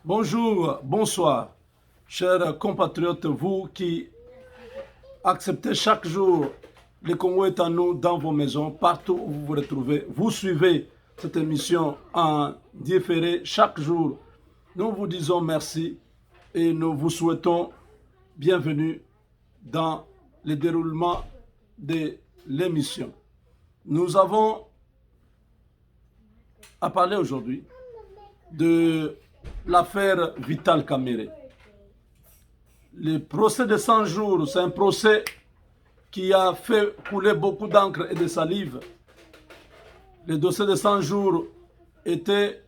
Bonjour, bonsoir, chers compatriotes, vous qui acceptez chaque jour le Congo est en nous dans vos maisons, partout où vous vous retrouvez. Vous suivez cette émission en différé chaque jour. Nous vous disons merci et nous vous souhaitons bienvenue dans le déroulement de l'émission. Nous avons à parler aujourd'hui de l'affaire Vital Kamerhe. Le procès de 100 jours, c'est un procès qui a fait couler beaucoup d'encre et de salive. Le dossier de 100 jours était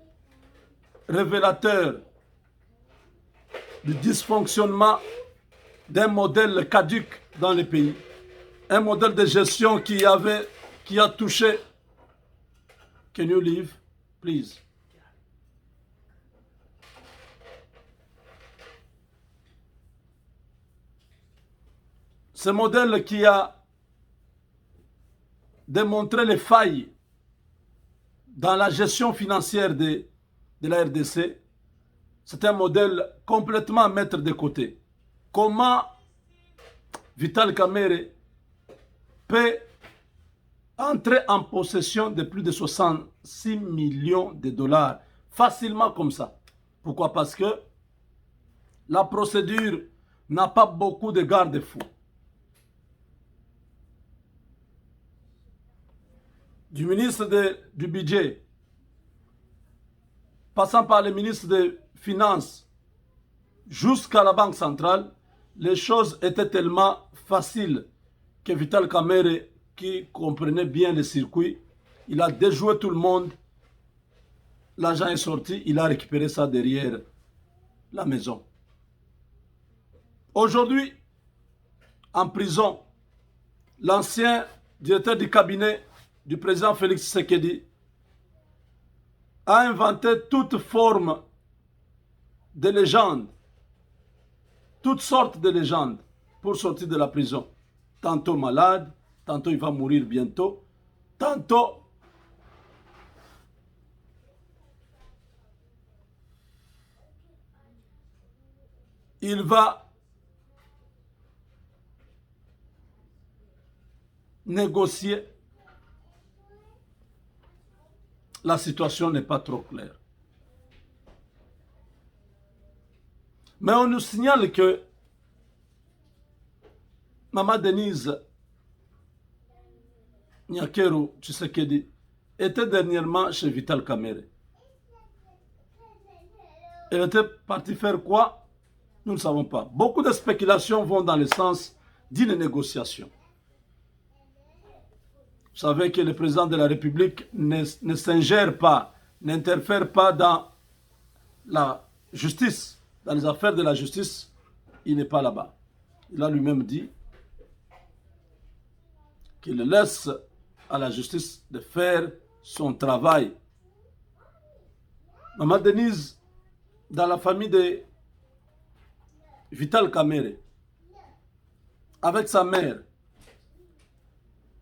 révélateur du dysfonctionnement d'un modèle caduc dans le pays. Un modèle de gestion qui a touché. Can you leave, please? Ce modèle qui a démontré les failles dans la gestion financière de la RDC, c'est un modèle complètement à mettre de côté. Comment Vital Kamerhe peut entrer en possession de plus de 66 millions de dollars facilement comme ça? Pourquoi? Parce que la procédure n'a pas beaucoup de garde-fous. Du ministre du budget, passant par le ministre des Finances, jusqu'à la Banque centrale, les choses étaient tellement faciles que Vital Kamerhe, qui comprenait bien le circuit, il a déjoué tout le monde, l'argent est sorti, il a récupéré ça derrière la maison. Aujourd'hui, en prison, l'ancien directeur du cabinet du président Félix Tshisekedi a inventé toute forme de légende, toutes sortes de légendes pour sortir de la prison. Tantôt malade, tantôt il va mourir bientôt, tantôt il va négocier. La situation n'est pas trop claire. Mais on nous signale que Maman Denise Nyakeru Tshisekedi était dernièrement chez Vital Kamerhe. Elle était partie faire quoi? Nous ne savons pas. Beaucoup de spéculations vont dans le sens d'une négociation. Vous savez que le président de la République ne s'ingère pas, n'interfère pas dans la justice, dans les affaires de la justice. Il n'est pas là-bas. Il a lui-même dit qu'il laisse à la justice de faire son travail. Maman Denise, dans la famille de Vital Kamerhe, avec sa mère,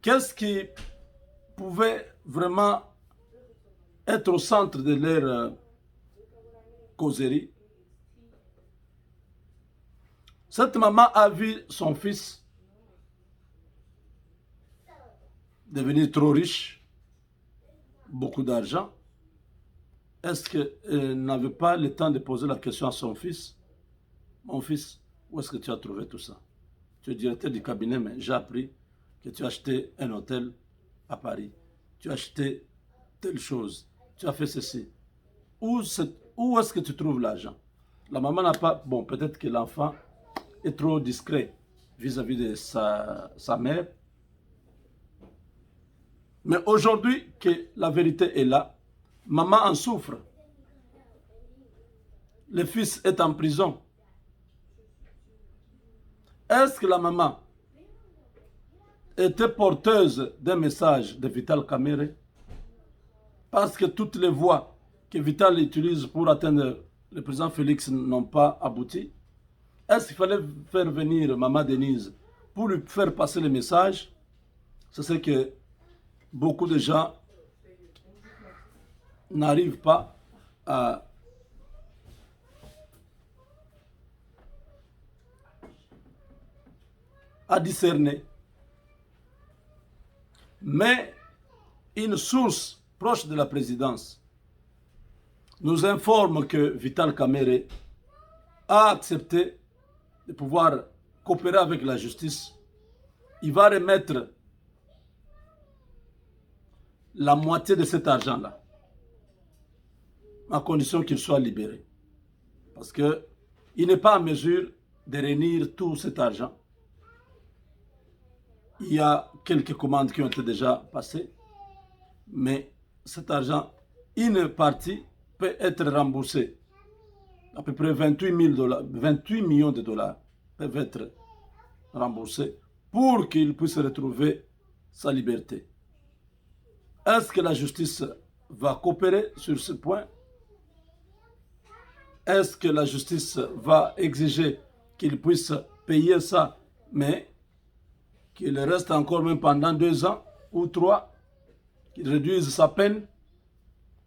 qu'est-ce qui pouvait vraiment être au centre de leur causerie? Cette maman a vu son fils devenir trop riche, beaucoup d'argent. Est-ce qu'elle n'avait pas le temps de poser la question à son fils? Mon fils, où est-ce que tu as trouvé tout ça? Tu es directeur du cabinet, mais j'ai appris que tu as acheté un hôtel à Paris. Tu as acheté telle chose. Tu as fait ceci. Où est-ce que tu trouves l'argent? La maman n'a pas... Bon, peut-être que l'enfant est trop discret vis-à-vis de sa mère. Mais aujourd'hui que la vérité est là, maman en souffre. Le fils est en prison. Est-ce que la maman était porteuse d'un message de Vital Kamerhe? Parce que toutes les voies que Vital utilise pour atteindre le président Félix n'ont pas abouti. Est-ce qu'il fallait faire venir Maman Denise pour lui faire passer le message? C'est ce que beaucoup de gens n'arrivent pas à à discerner. Mais une source proche de la présidence nous informe que Vital Kamerhe a accepté de pouvoir coopérer avec la justice. Il va remettre la moitié de cet argent-là, à condition qu'il soit libéré. Parce qu'il n'est pas en mesure de réunir tout cet argent. Il y a quelques commandes qui ont été déjà passées, mais cet argent, une partie peut être remboursée. À peu près 28 millions de dollars peuvent être remboursés pour qu'il puisse retrouver sa liberté. Est-ce que la justice va coopérer sur ce point? Est-ce que la justice va exiger qu'il puisse payer ça, mais qu'il reste encore même pendant 2 ans ou 3, qu'il réduise sa peine?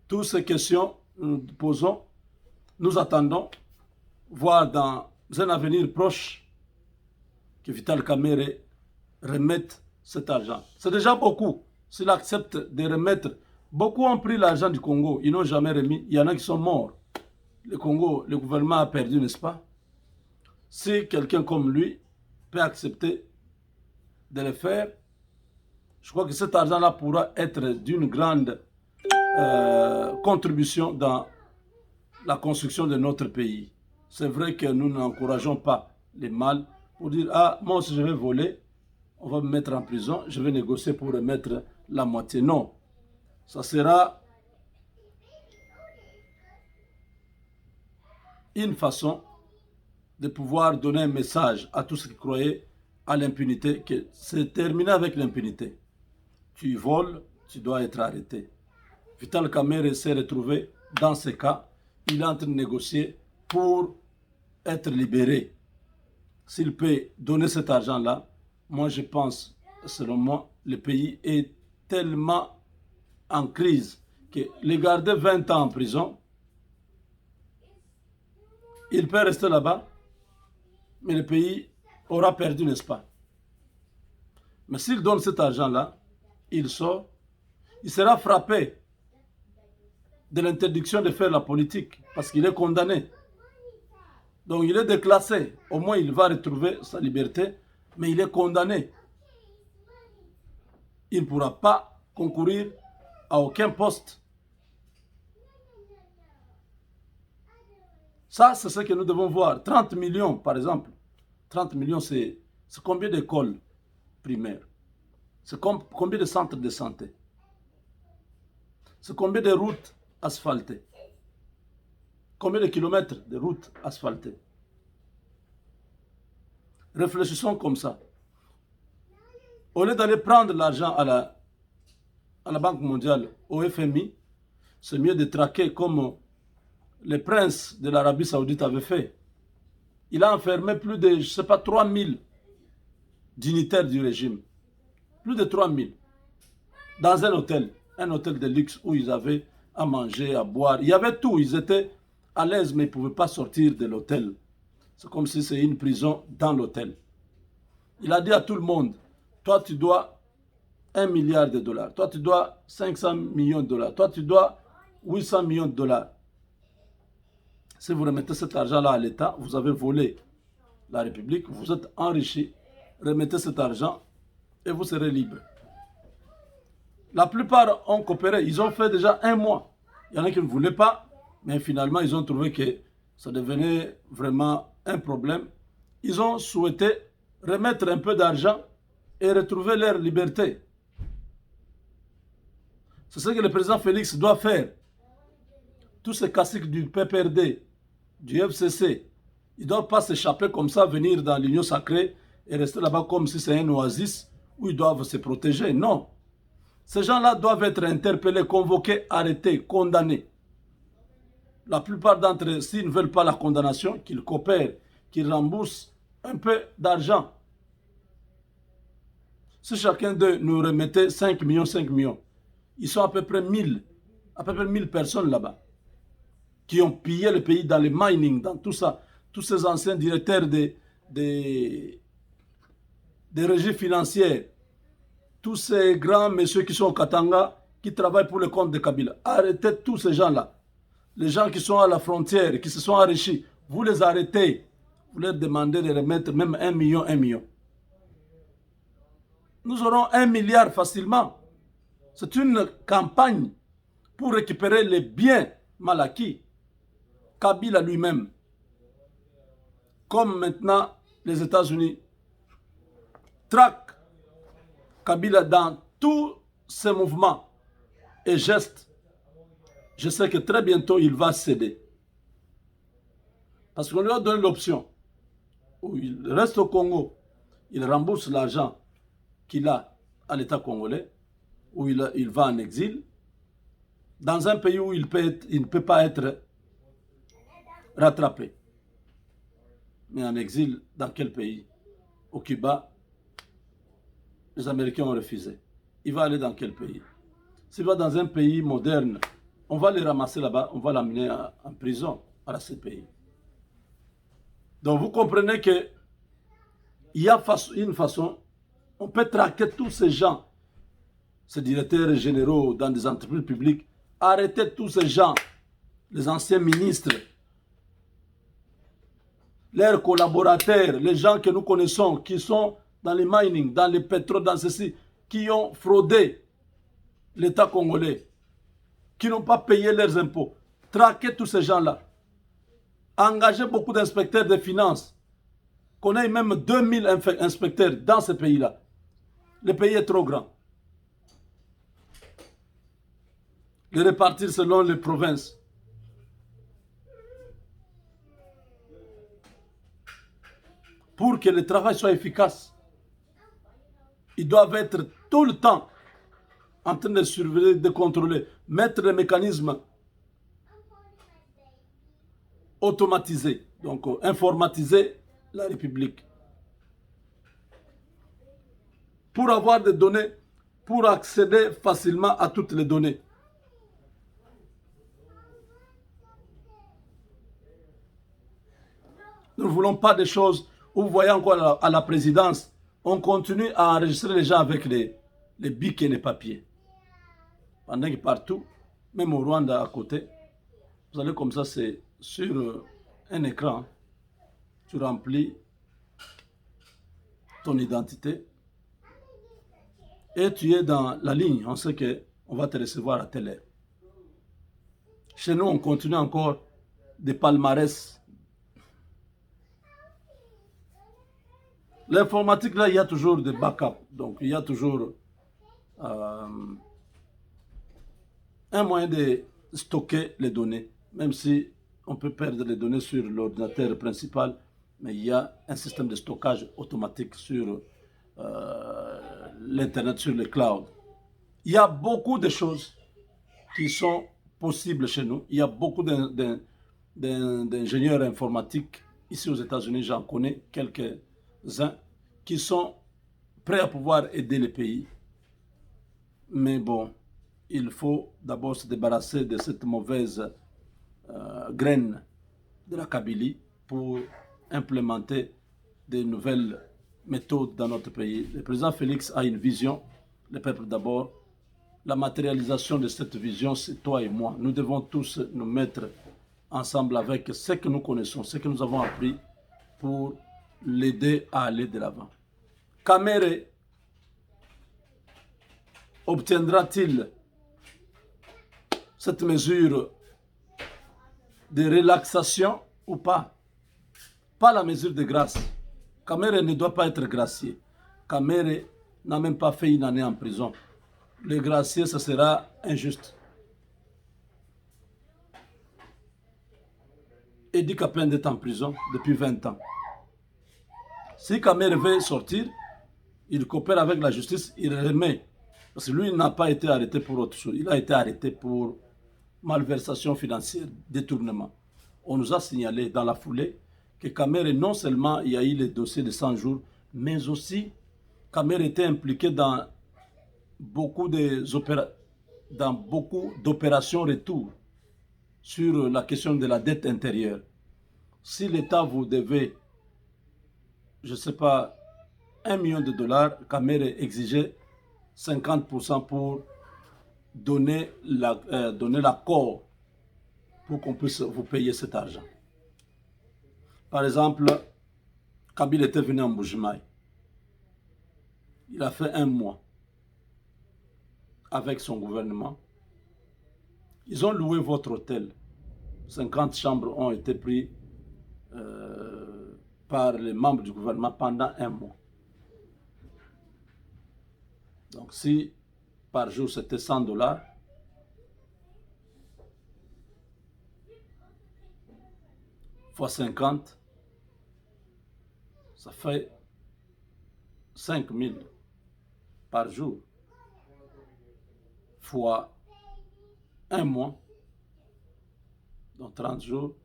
Toutes ces questions nous posons, nous attendons, voir dans un avenir proche que Vital Kamerhe remette cet argent. C'est déjà beaucoup. S'il accepte de remettre, beaucoup ont pris l'argent du Congo, ils n'ont jamais remis. Il y en a qui sont morts. Le Congo, le gouvernement a perdu, n'est-ce pas? Si quelqu'un comme lui peut accepter de le faire, je crois que cet argent-là pourra être d'une grande contribution dans la construction de notre pays. C'est vrai que nous n'encourageons pas les mal pour dire « Ah, moi si je vais voler, on va me mettre en prison, je vais négocier pour remettre la moitié. » Non, ça sera une façon de pouvoir donner un message à tous ceux qui croyaient à l'impunité, que c'est terminé avec l'impunité. Tu voles, tu dois être arrêté. Vital Kamerhe s'est retrouvé dans ce cas. Il est en train de négocier pour être libéré. S'il peut donner cet argent-là, moi je pense, selon moi, le pays est tellement en crise que les garder 20 ans en prison, il peut rester là-bas, mais le pays aura perdu, n'est-ce pas? Mais s'il donne cet argent-là, il sort, il sera frappé de l'interdiction de faire la politique, parce qu'il est condamné. Donc il est déclassé. Au moins il va retrouver sa liberté, mais il est condamné. Il ne pourra pas concourir à aucun poste. Ça, c'est ce que nous devons voir. 30 millions, par exemple. 30 millions, c'est combien d'écoles primaires? C'est combien de centres de santé? C'est combien de routes asphaltées? Combien de kilomètres de routes asphaltées? Réfléchissons comme ça. Au lieu d'aller prendre l'argent à la Banque mondiale, au FMI, c'est mieux de traquer comme le prince de l'Arabie Saoudite avait fait. Il a enfermé plus de, je ne sais pas, 3000 dignitaires du régime. Plus de 3000. Dans un hôtel de luxe où ils avaient à manger, à boire. Il y avait tout. Ils étaient à l'aise, mais ils ne pouvaient pas sortir de l'hôtel. C'est comme si c'était une prison dans l'hôtel. Il a dit à tout le monde, toi tu dois 1 milliard de dollars, toi tu dois 500 millions de dollars, toi tu dois 800 millions de dollars. Si vous remettez cet argent-là à l'État, vous avez volé la République, vous êtes enrichi, remettez cet argent et vous serez libre. La plupart ont coopéré, ils ont fait déjà 1 mois. Il y en a qui ne voulaient pas, mais finalement ils ont trouvé que ça devenait vraiment un problème. Ils ont souhaité remettre un peu d'argent et retrouver leur liberté. C'est ce que le président Félix doit faire. Tous ces caciques du PPRD, du FCC, ils ne doivent pas s'échapper comme ça, venir dans l'Union sacrée et rester là-bas comme si c'est un oasis où ils doivent se protéger. Non. Ces gens-là doivent être interpellés, convoqués, arrêtés, condamnés. La plupart d'entre eux, s'ils ne veulent pas la condamnation, qu'ils coopèrent, qu'ils remboursent un peu d'argent. Si chacun d'eux nous remettait 5 millions, 5 millions, ils sont à peu près 1000 personnes là-bas, qui ont pillé le pays dans le mining, dans tout ça. Tous ces anciens directeurs des régies financières, tous ces grands messieurs qui sont au Katanga, qui travaillent pour le compte de Kabila. Arrêtez tous ces gens-là. Les gens qui sont à la frontière, qui se sont enrichis, vous les arrêtez. Vous leur demandez de remettre même 1 million, 1 million. Nous aurons 1 milliard facilement. C'est une campagne pour récupérer les biens mal acquis. Kabila lui-même, comme maintenant les États-Unis, traquent Kabila dans tous ses mouvements et gestes. Je sais que très bientôt, il va céder. Parce qu'on lui a donné l'option. Il reste au Congo, il rembourse l'argent qu'il a à l'État congolais, où il va en exil, dans un pays où il ne peut pas être rattrapé. Mais en exil, dans quel pays? Au Cuba, les Américains ont refusé. Il va aller dans quel pays? S'il va dans un pays moderne, on va les ramasser là-bas, on va l'amener en prison à ce pays. Donc vous comprenez qu'il y a une façon, on peut traquer tous ces gens, ces directeurs généraux dans des entreprises publiques, arrêter tous ces gens, les anciens ministres, leurs collaborateurs, les gens que nous connaissons, qui sont dans les mining, dans les pétroles, dans ceci, qui ont fraudé l'État congolais, qui n'ont pas payé leurs impôts. Traquer tous ces gens-là. Engager beaucoup d'inspecteurs des finances. Qu'on ait même 2000 inspecteurs dans ce pays-là. Le pays est trop grand. Les répartir selon les provinces. Pour que le travail soit efficace, ils doivent être tout le temps en train de surveiller, de contrôler, mettre les mécanismes automatisés, donc informatiser la République. Pour avoir des données, pour accéder facilement à toutes les données. Nous ne voulons pas des choses où vous voyez encore à la présidence, on continue à enregistrer les gens avec les bics et les papiers. Pendant que partout, même au Rwanda à côté, vous allez comme ça, c'est sur un écran, tu remplis ton identité et tu es dans la ligne. On sait qu'on va te recevoir à telle heure. Chez nous, on continue encore des palmarès. L'informatique, là, il y a toujours des backups. Donc, il y a toujours un moyen de stocker les données. Même si on peut perdre les données sur l'ordinateur principal, mais il y a un système de stockage automatique sur l'Internet, sur le cloud. Il y a beaucoup de choses qui sont possibles chez nous. Il y a beaucoup d'ingénieurs informatiques ici aux États-Unis, j'en connais quelques-uns, qui sont prêts à pouvoir aider les pays. Mais bon, il faut d'abord se débarrasser de cette mauvaise graine de la Kabylie pour implémenter de nouvelles méthodes dans notre pays. Le président Félix a une vision, le peuple d'abord. La matérialisation de cette vision, c'est toi et moi. Nous devons tous nous mettre ensemble avec ce que nous connaissons, ce que nous avons appris pour l'aider à aller de l'avant. Kamere obtiendra-t-il cette mesure de relaxation ou pas? Pas la mesure de grâce. Kamere ne doit pas être gracié. Kamere n'a même pas fait une année en prison. Le gracier, ce sera injuste. Edi Kapende est en prison depuis 20 ans. Si Kamere veut sortir, il coopère avec la justice, il remet. Parce que lui, il n'a pas été arrêté pour autre chose. Il a été arrêté pour malversation financière, détournement. On nous a signalé dans la foulée que Kamere, non seulement il y a eu les dossiers de 100 jours, mais aussi Kamere était impliqué dans beaucoup d'opérations retour sur la question de la dette intérieure. Si l'État vous devait, je ne sais pas, 1 million de dollars, Kamere exigeait 50% pour donner l'accord pour qu'on puisse vous payer cet argent. Par exemple, Kabila était venu en Mbujimaï. Il a fait 1 mois avec son gouvernement. Ils ont loué votre hôtel. 50 chambres ont été prises par les membres du gouvernement pendant 1 mois. Donc si par jour c'était 100 dollars, fois 50, ça fait 5 000 par jour, fois 1 mois, donc 30 jours,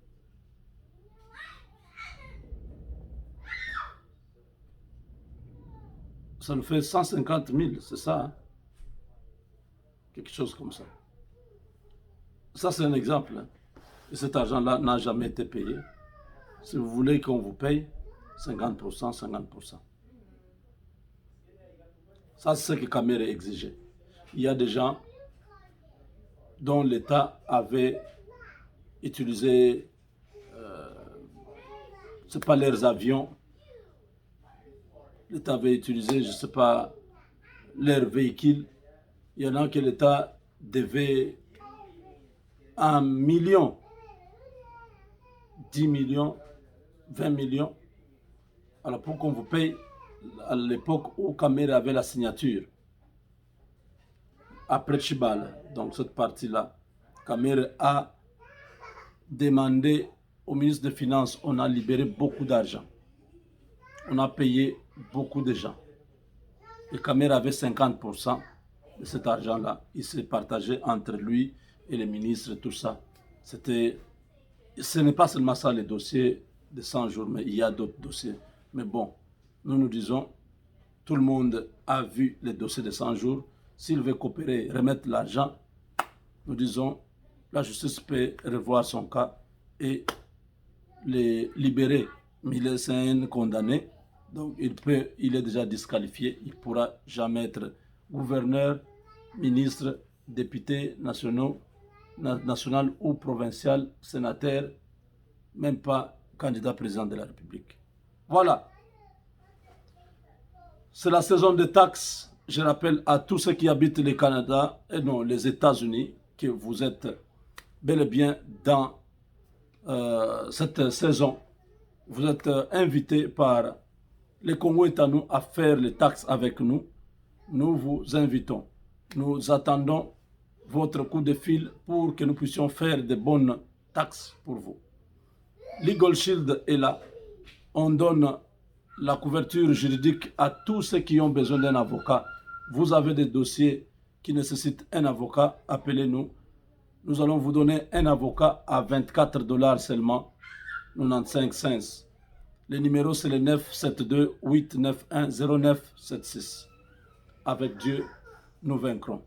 ça nous fait 150 000, c'est ça, hein? Quelque chose comme ça. Ça, c'est un exemple, hein? Et cet argent-là n'a jamais été payé. Si vous voulez qu'on vous paye, 50%, 50%. Ça, c'est ce que Kamere exigeait. Il y a des gens dont l'État avait utilisé, c'est pas leurs avions, l'État avait utilisé, je ne sais pas, leurs véhicules. Il y en a que l'État devait 1 million, 10 millions, 20 millions. Alors pour qu'on vous paye, à l'époque où Kamere avait la signature, après Chibal, donc cette partie-là, Kamere a demandé au ministre des Finances, on a libéré beaucoup d'argent. On a payé beaucoup de gens. Et Kamere avait 50% de cet argent-là. Il s'est partagé entre lui et les ministres, tout ça. Ce n'est pas seulement ça les dossiers de 100 jours, mais il y a d'autres dossiers. Mais bon, nous disons, tout le monde a vu les dossiers de 100 jours. S'il veut coopérer, remettre l'argent, nous disons, la justice peut revoir son cas et les libérer. Mais il est un condamné, donc il est déjà disqualifié. Il ne pourra jamais être gouverneur, ministre, député national ou provincial, sénateur, même pas candidat président de la République. Voilà. C'est la saison des taxes. Je rappelle à tous ceux qui habitent le Canada, et non, les États-Unis, que vous êtes bel et bien dans cette saison. Vous êtes invités par les Congo-États à faire les taxes avec nous. Nous vous invitons. Nous attendons votre coup de fil pour que nous puissions faire de bonnes taxes pour vous. Legal Shield est là. On donne la couverture juridique à tous ceux qui ont besoin d'un avocat. Vous avez des dossiers qui nécessitent un avocat, appelez-nous. Nous allons vous donner un avocat à 24 $ seulement, 95 cents. Le numéro c'est le 972 891 0976. Avec Dieu, nous vaincrons.